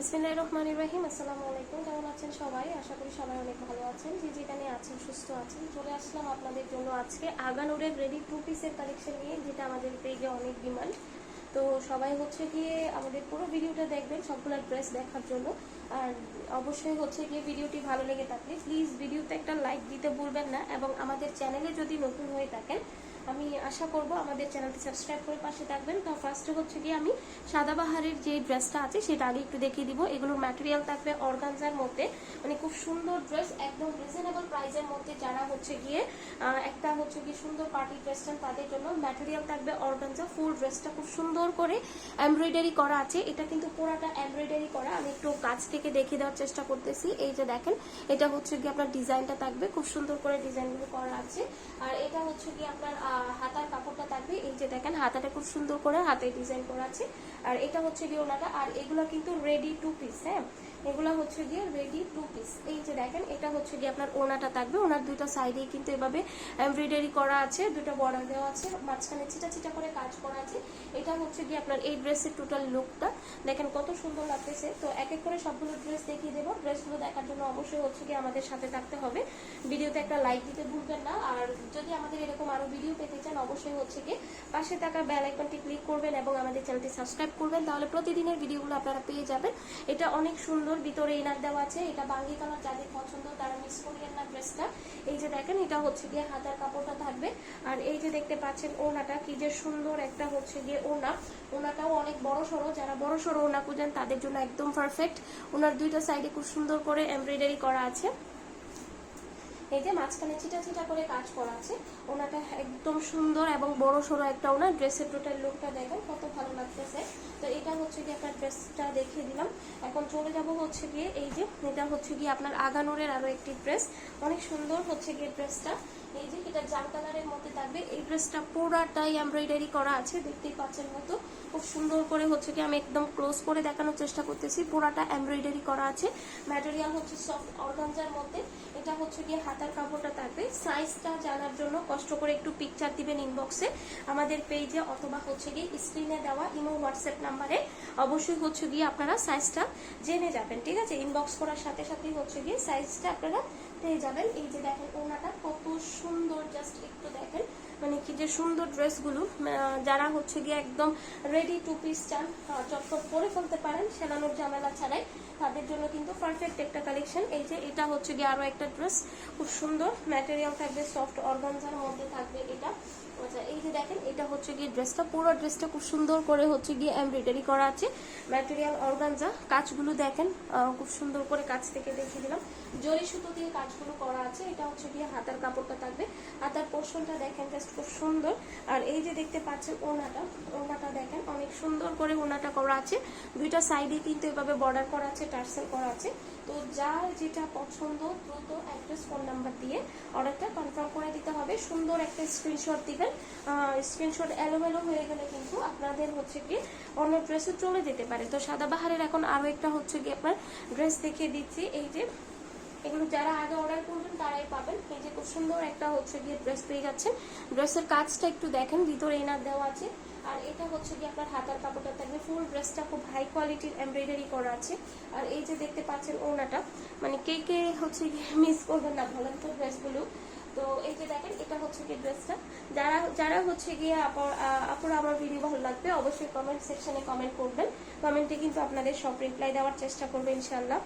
বিসমিল্লাহির রহমানির রহিম। আসসালামু আলাইকুম। কেমন আছেন সবাই? আশা করি সবাই অনেক ভালো আছেন। যে যেখানে আছেন সুস্থ আছেন। চলে আসলাম আপনাদের জন্য আজকে আগানুরের রেডি টু পিসের কালেকশন নিয়ে, যেটা আমাদের পেজে অনেক ডিমান্ড। তো সবাই হচ্ছে গিয়ে আমাদের পুরো ভিডিওটা দেখবেন সবগুলো ড্রেস দেখার জন্য। আর অবশ্যই হচ্ছে গিয়ে ভিডিওটি ভালো লেগে থাকলে প্লিজ ভিডিওতে একটা লাইক দিতে ভুলবেন না, এবং আমাদের চ্যানেলে যদি নতুন হয়ে থাকেন আমি আশা করব আমাদের চ্যানেলটি সাবস্ক্রাইব করে পাশে থাকবেন। তো ফার্স্টে হচ্ছে গিয়ে আমি সাদাবাহারের যে ড্রেসটা আছে সেটা আগে একটু দেখিয়ে দিব। এগুলোর ম্যাটেরিয়াল থাকবে অর্গানজার মধ্যে, মানে খুব সুন্দর ড্রেস, একদম রিজনেবল প্রাইসের মধ্যে। যারা হচ্ছে গিয়ে একটা হচ্ছে গিয়ে সুন্দর পার্টি ড্রেস চান তাদের জন্য ম্যাটেরিয়াল থাকবে অর্গানজা। ফুল ড্রেসটা খুব সুন্দর করে এমব্রয়ডারি করা আছে। এটা কিন্তু পুরাটা এমব্রয়ডারি করা। আমি একটু কাছ থেকে দেখিয়ে দেওয়ার চেষ্টা করতেছি। এই যে দেখেন, এটা হচ্ছে গিয়ে আপনার ডিজাইনটা থাকবে, খুব সুন্দর করে ডিজাইনগুলো করা আছে। আর এটা হচ্ছে গিয়ে আপনার হাতার কাপড়টা থাকবে। এই যে দেখেন, হাতাটা খুব সুন্দর করে হাতে ডিজাইন করা আছে। আর এটা হচ্ছে গিয়ে ওনাটা। আর এগুলো কিন্তু রেডি টু পিস। হ্যাঁ, এগুলো হচ্ছে গিয়ে রেডি টু পিস। এই যে দেখেন, এটা হচ্ছে গিয়ে আপনার ওনাটা থাকবে। ওনার দুইটা সাইডেই কিন্তু এভাবে এমব্রয়ডারি করা আছে, দুটো বর্ডার দেওয়া আছে, মাঝখানে ছিটা ছিটা করে কাজ করা আছে। এটা হচ্ছে গিয়ে আপনার এই ড্রেসের টোটাল লুকটা দেখেন কত সুন্দর লাগতেছে। তো এক এক করে সবগুলো ড্রেস দেখিয়ে দেবো। ড্রেসগুলো দেখার জন্য অবশ্যই হচ্ছে গিয়ে আমাদের সাথে থাকতে হবে। ভিডিওতে একটা লাইক দিতে ভুলবেন না। আর যদি আমাদের এরকম আরো ভিডিও পেতে চান অবশ্যই হচ্ছে গিয়ে পাশে থাকা বেল আইকনটি ক্লিক করবেন এবং আমাদের চ্যানেলটি সাবস্ক্রাইব করবেন, তাহলে প্রতিদিনের ভিডিওগুলো আপনারা পেয়ে যাবেন। এটা অনেক সুন্দর, ভিতরে ইনার দেওয়া আছে। এটা বাঙ্গি কালার, যাদের পছন্দ তারা মিস করিয়েন না ড্রেসটা। এই যে দেখেন, এটা হচ্ছে গিয়ে হাতার কাপড়টা থাকবে। আর এই যে দেখতে পাচ্ছেন ওনাটা, কি যে সুন্দর একটা হচ্ছে গিয়ে ওনা। ওনাটাও অনেক বড় সড়ো, যারা বড় সড়ো ওনা খুঁজেন তাদের জন্য একদম পারফেক্ট। ওনার দুইটা সাইডে খুব সুন্দর করে এমব্রয়ডারি করা আছে। এই যে মাঝখানে ছিটা ছিটা করে কাজ করা আছে। ওনাটা একদম সুন্দর এবং বড় সড়ো একটা ওনা। ড্রেসের টোটাল লুকটা দেখেন কত ভালো লাগতেছে। তো এটা হচ্ছে গিয়ে আপনার ড্রেসটা দেখিয়ে দিলাম। এখন চলে যাব হচ্ছে গিয়ে এই যে, এটা হচ্ছে গিয়ে আপনার আগানুরের আরো একটি ড্রেস। অনেক সুন্দর হচ্ছে গিয়ে ড্রেসটা। এই যে এটা জাম কালারের মধ্যে থাকবে। এই ড্রেসটা পুরাটাই এমব্রয়ডারি করা আছে, দেখতেই পাচ্ছেন মতো। খুব সুন্দর করে হচ্ছে কি, আমি একদম ক্লোজ করে দেখানোর চেষ্টা করতেছি। পুরাটা এমব্রয়ডারি করা আছে। ম্যাটেরিয়াল হচ্ছে সফট অর্গানজার মধ্যে। এটা হচ্ছে গিয়ে হাতার কাপড়টা থাকবে। সাইজটা জানার জন্য কষ্ট করে একটু পিকচার দিবেন ইনবক্সে আমাদের পেজে, অথবা হচ্ছে গিয়ে স্ক্রিনে দেওয়া ইমো হোয়াটসঅ্যাপ নাম্বারে অবশ্যই হচ্ছে গিয়ে আপনারা সাইজটা জেনে যাবেন। ঠিক আছে, ইনবক্স করার সাথে সাথেই হচ্ছে গিয়ে সাইজটা আপনারা পেয়ে যাবেন। এই যে দেখেন ওনাটা কত সুন্দর, জাস্ট একটু দেখেন, মানে কি যে সুন্দর ড্রেসগুলো। যারা হচ্ছে গিয়ে একদম রেডি টু পিস চান, চটপট পরে ফেলতে পারেন সেলানোর ঝামেলা ছাড়াই, তাদের জন্য কিন্তু পারফেক্ট একটা কালেকশন। এই যে এটা হচ্ছে গিয়ে আরো একটা ড্রেস, খুব সুন্দর ম্যাটেরিয়াল থাকবে, সফট অর্গানজার মধ্যে থাকবে এটা। আচ্ছা, এই যে দেখেন, এটা হচ্ছে গিয়ে ড্রেসটা, পুরো ড্রেসটা খুব সুন্দর করে হচ্ছে গিয়ে এমব্রয়ডারি করা আছে। Material organza. কাজগুলো দেখেন খুব সুন্দর করে কাজ থেকে দেখিয়ে দিলাম। জরি সুতো দিয়ে কাজগুলো করা আছে। এটা হচ্ছে গিয়ে হাতার কাপড়টা থাকবে। হাতার পোর্শনটা দেখেন জাস্ট খুব সুন্দর। আর এই যে দেখতে পাচ্ছেন ওনাটা, ওনাটা দেখেন অনেক সুন্দর করে ওনাটা করা আছে। দুইটা সাইডে কিন্তু এভাবে বর্ডার করা আছে, টার্সেল করা আছে। তো যার যেটা পছন্দ দ্রুত অ্যাড্রেস ফোন নাম্বার দিয়ে অর্ডারটা কনফার্ম করে দিতে হবে। সুন্দর একটা স্ক্রিনশট দিবেন। স্ক্রিনশট এলোমেলো হয়ে গেলে কিন্তু আপনাদের হচ্ছে কি অন্য ড্রেসে চলে যেতে পারে। তো সাদাবাহারের এখন আরো একটা হচ্ছে কি আপনার ড্রেস দেখিয়ে দিচ্ছি। এই যে এগুলো যারা আগে অর্ডার করবেন তারাই পাবেন। এই যে খুব সুন্দর একটা হচ্ছে গিয়ে ড্রেস পেয়ে যাচ্ছেন। ড্রেসের কাজটা একটু দেখেন, ভিতরে ইনার দেওয়া আছে। আর এটা হচ্ছে গিয়ে আপনার হাতার কাপড়টা থাকবে। ফুল ড্রেসটা খুব হাই কোয়ালিটির এমব্রয়ডারি করা আছে। আর এই যে দেখতে পাচ্ছেন ওনাটা, মানে কে কে হচ্ছে গিয়ে মিস করবেন না বলেন তো ড্রেসগুলো। তো এই যে দেখেন, এটা হচ্ছে গিয়ে ড্রেসটা। যারা যারা হচ্ছে গিয়ে আপুরা আমার ভিডিও ভালো লাগবে অবশ্যই কমেন্ট সেকশনে কমেন্ট করবেন। কমেন্টে কিন্তু আপনাদের সব রিপ্লাই দেওয়ার চেষ্টা করবে ইনশাল্লাহ।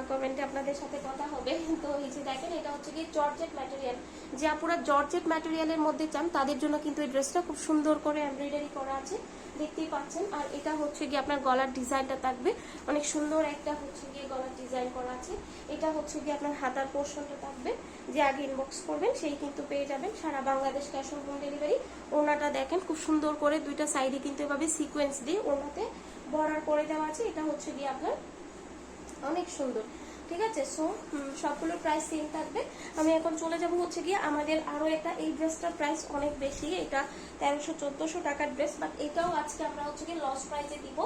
কমেন্টে আপনাদের সাথে কথা হবে। তো এই যে দেখেন, এটা হচ্ছে গিয়ে জর্জেট ম্যাটেরিয়াল। যে আপুরা জর্জেট ম্যাটেরিয়ালের মধ্যে চান তাদের জন্য কিন্তু এই ড্রেসটা খুব সুন্দর করে এমব্রয়ডারি করা আছে, দেখতেই পাচ্ছেন। আর এটা হচ্ছে গিয়ে আপনার গলার ডিজাইনটা থাকবে, অনেক সুন্দর একটা হচ্ছে গিয়ে গলার ডিজাইন করা আছে। এটা হচ্ছে গিয়ে আপনার হাতার পোর্শনটা থাকবে। যে আগে ইনবক্স করবেন সেই কিন্তু পেয়ে যাবেন সারা Bangladesh cash on home delivery. ওনাটা দেখেন খুব সুন্দর করে দুইটা সাইডে কিন্তু এভাবে সিকোয়েন্স দিয়ে ওনাতে বর্ডার করে দেওয়া আছে। এটা হচ্ছে গিয়ে আপনার অনেক সুন্দর। ঠিক আছে। সো সবগুলো প্রাইস সেম থাকবে। আমি এখন চলে যাব হচ্ছে গিয়ে আমাদের আরো একটা, এই ড্রেসটার প্রাইস অনেক বেশি, এটা 1300-1400 টাকার ড্রেস, বাট এটাও আজকে আমরা হচ্ছে গিয়ে লস প্রাইসে দিব।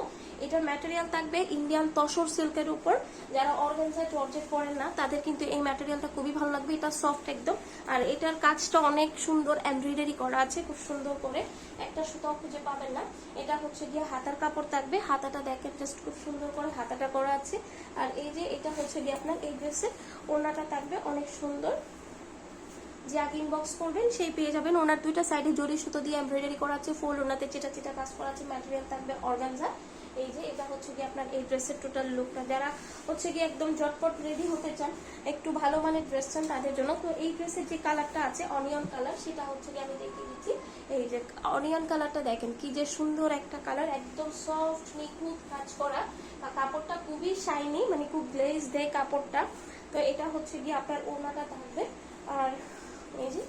এটার ম্যাটেরিয়াল থাকবে ইন্ডিয়ান তসর সিল্কের উপর। যারা অর্গানজা জর্জেট পরেন না তাদের কিন্তু এই ম্যাটেরিয়ালটা খুবই ভালো লাগবে, এটা সফট একদম। আর এটার কাজটা অনেক সুন্দর, এমব্রয়ডারি করা আছে খুব সুন্দর করে, একটা সুতাও খুঁজে পাবেন না। এটা হচ্ছে গিয়ে হাতার কাপড় থাকবে, হাতাটা দেখেন জাস্ট খুব সুন্দর করে হাতাটা করা আছে। আর এই যে এটা হচ্ছে গিয়ে আপনার এই ড্রেসের ওড়নাটা থাকবে অনেক সুন্দর, যে আগে ইনবক্স করবেন সেই পেয়ে যাবেন। ওনার দুইটা সাইডে জরি সুতো দিয়ে এমব্রয়ডারি করা আছে, ফুল ওনাতে চেটা চেটা কাজ করা আছে, ম্যাটেরিয়াল থাকবে অর্গানজা। এই যে এটা হচ্ছে গিয়ে আপনার এই ড্রেসের টোটাল লুকটা। যারা হচ্ছে গিয়ে একদম ঝটপট রেডি হতে চান, একটু ভালো মানের ড্রেস চান তাদের জন্য। তো এই ড্রেসের যে কালারটা আছে অনিয়ন কালার, সেটা হচ্ছে গিয়ে আমি দেখিয়ে দিচ্ছি। এই যে অনিয়ন কালারটা দেখেন কি যে সুন্দর একটা কালার, একদম সফট নিখুঁত কাজ করা, আর কাপড়টা খুবই শাইনি, মানে খুব গ্লেজ দেয় কাপড়টা। তো এটা হচ্ছে গিয়ে আপনার ওড়নাটা থাকবে। আর এই যে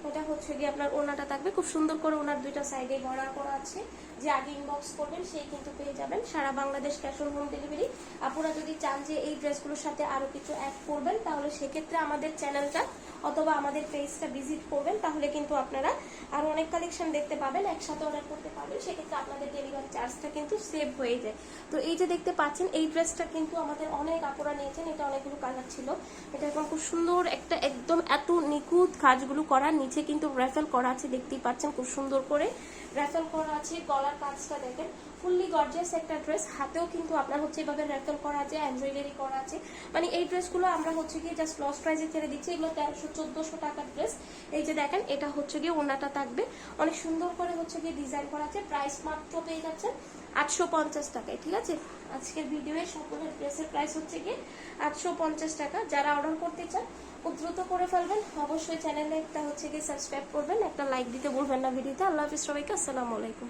এটা হচ্ছে গিয়ে আপনার ওড়নাটা থাকবে খুব সুন্দর করে, ওনার দুইটা সাইডে ভরা করা আছে। যে আগে ইনবক্স করবেন সেই কিন্তু পেয়ে যাবেন। সারা Bangladesh cash on home delivery. আপনারা যদি চান যে এই ড্রেসগুলোর সাথে আরো কিছু অ্যাড করবেন, তাহলে সেক্ষেত্রে আমাদের চ্যানেলটা অথবা আমাদের পেজটা ভিজিট করবেন, তাহলে কিন্তু আপনারা আরো অনেক কালেকশন দেখতে পাবেন, একসাথে অর্ডার করতে পারবেন। সেক্ষেত্রে আপনাদের ডেলিভারি চার্জটা কিন্তু সেভ হয়ে যায়। তো এই যে দেখতে পাচ্ছেন এই ড্রেসটা কিন্তু আমাদের অনেক আপুরা নিয়েছেন, এটা অনেকগুলো কালার ছিল। এটা এখন খুব সুন্দর একটা, একদম এত নিখুঁত কাজগুলো করা, নিচে কিন্তু র্যাফেল করা আছে, দেখতেই পাচ্ছেন খুব সুন্দর করে র্যাফেল করা আছে। গলার কাজটা দেখেন ফুললি গর্জিয়াস একটা ড্রেস, হাতেও কিন্তু আপনার হচ্ছে এভাবে র্যাফেল করা আছে, এমব্রয়ডারি করা আছে। মানে এই ড্রেসগুলো আমরা হচ্ছে গিয়ে জাস্ট লস প্রাইসে ছেড়ে দিচ্ছি, এগুলো 1300-1400 টাকার ড্রেস। এই যে দেখেন এটা হচ্ছে গিয়ে ওড়নাটা থাকবে অনেক সুন্দর করে হচ্ছে গিয়ে ডিজাইন করা আছে। প্রাইস মাত্র পেয়ে যাচ্ছেন 850 টাকায়, ঠিক আছে। আজকের ভিডিওয়ে সকলের ড্রেসের প্রাইস হচ্ছে গিয়ে 850 টাকা। যারা অর্ডার করতে চান খুব দ্রুত করে ফেলবেন। অবশ্যই চ্যানেলে একটা হচ্ছে গিয়ে সাবস্ক্রাইব করবেন, একটা লাইক দিতে ভুলবেন না ভিডিওতে। আল্লাহ হাফিজ সবাইকে, আসসালামু আলাইকুম।